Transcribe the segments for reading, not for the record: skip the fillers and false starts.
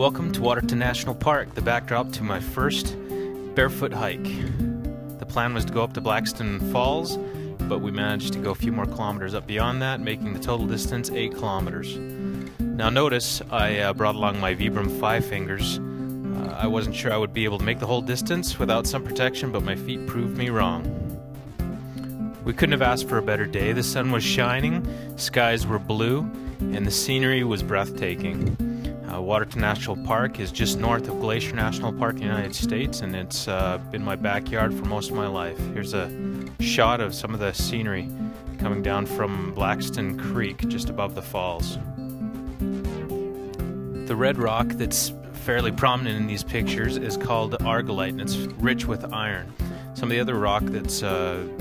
Welcome to Waterton National Park, the backdrop to my first barefoot hike. The plan was to go up to Blackstone Falls, but we managed to go a few more kilometers up beyond that, making the total distance 8 kilometers. Now notice I brought along my Vibram FiveFingers. I wasn't sure I would be able to make the whole distance without some protection, but my feet proved me wrong. We couldn't have asked for a better day. The sun was shining, skies were blue, and the scenery was breathtaking. Waterton National Park is just north of Glacier National Park in the United States, and it's been my backyard for most of my life. Here's a shot of some of the scenery coming down from Blackstone Creek just above the falls. The red rock that's fairly prominent in these pictures is called argillite, and it's rich with iron. Some of the other rock that's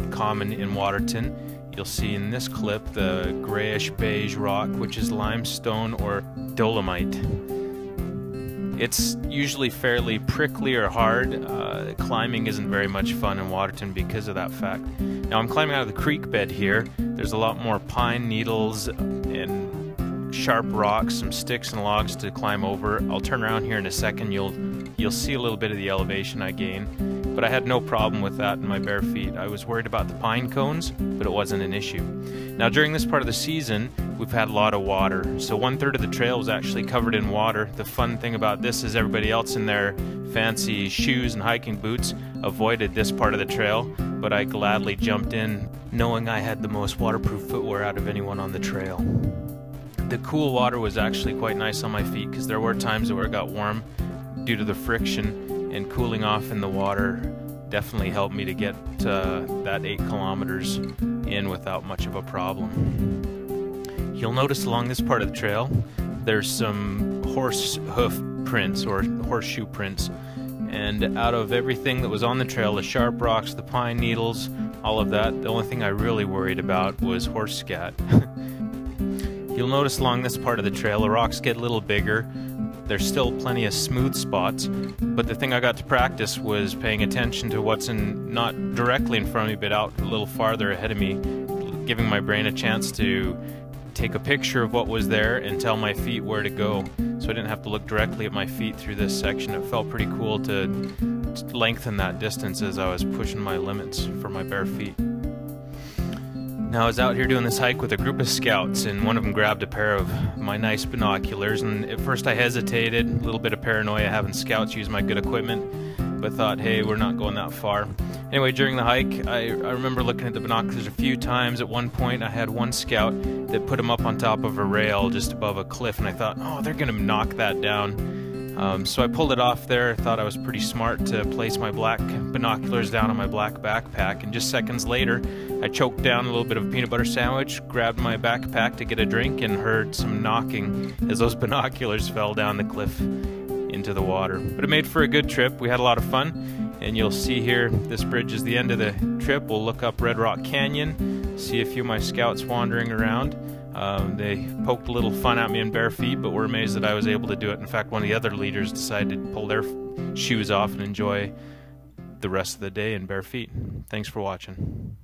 common in Waterton, you'll see in this clip the grayish beige rock, which is limestone or dolomite. It's usually fairly prickly or hard. Climbing isn't very much fun in Waterton because of that fact. Now I'm climbing out of the creek bed here. There's a lot more pine needles and sharp rocks, some sticks and logs to climb over. I'll turn around here in a second. You'll see a little bit of the elevation I gain. But I had no problem with that in my bare feet. I was worried about the pine cones, but it wasn't an issue. Now during this part of the season, we've had a lot of water. So 1/3 of the trail was actually covered in water. The fun thing about this is everybody else in their fancy shoes and hiking boots avoided this part of the trail, but I gladly jumped in knowing I had the most waterproof footwear out of anyone on the trail. The cool water was actually quite nice on my feet because there were times where it got warm due to the friction, and cooling off in the water definitely helped me to get that 8 kilometers in without much of a problem. You'll notice along this part of the trail there's some horse hoof prints or horseshoe prints, and out of everything that was on the trail, the sharp rocks, the pine needles, all of that, the only thing I really worried about was horse scat. You'll notice along this part of the trail the rocks get a little bigger. There's still plenty of smooth spots, but the thing I got to practice was paying attention to what's not directly in front of me, but out a little farther ahead of me, giving my brain a chance to take a picture of what was there and tell my feet where to go, so I didn't have to look directly at my feet through this section. It felt pretty cool to lengthen that distance as I was pushing my limits for my bare feet. Now I was out here doing this hike with a group of scouts, and one of them grabbed a pair of my nice binoculars, and at first I hesitated, a little bit of paranoia having scouts use my good equipment, but thought, hey, we're not going that far. Anyway, during the hike, I remember looking at the binoculars a few times. At one point I had one scout that put him up on top of a rail just above a cliff, and I thought, oh, they're gonna knock that down. So I pulled it off there. Thought I was pretty smart to place my black binoculars down on my black backpack, and just seconds later I choked down a little bit of a peanut butter sandwich, grabbed my backpack to get a drink, and heard some knocking as those binoculars fell down the cliff into the water. But it made for a good trip. We had a lot of fun, and you'll see here this bridge is the end of the trip. We'll look up Red Rock Canyon, see a few of my scouts wandering around. They poked a little fun at me in bare feet, but were amazed that I was able to do it. In fact, one of the other leaders decided to pull their shoes off and enjoy the rest of the day in bare feet. Thanks for watching.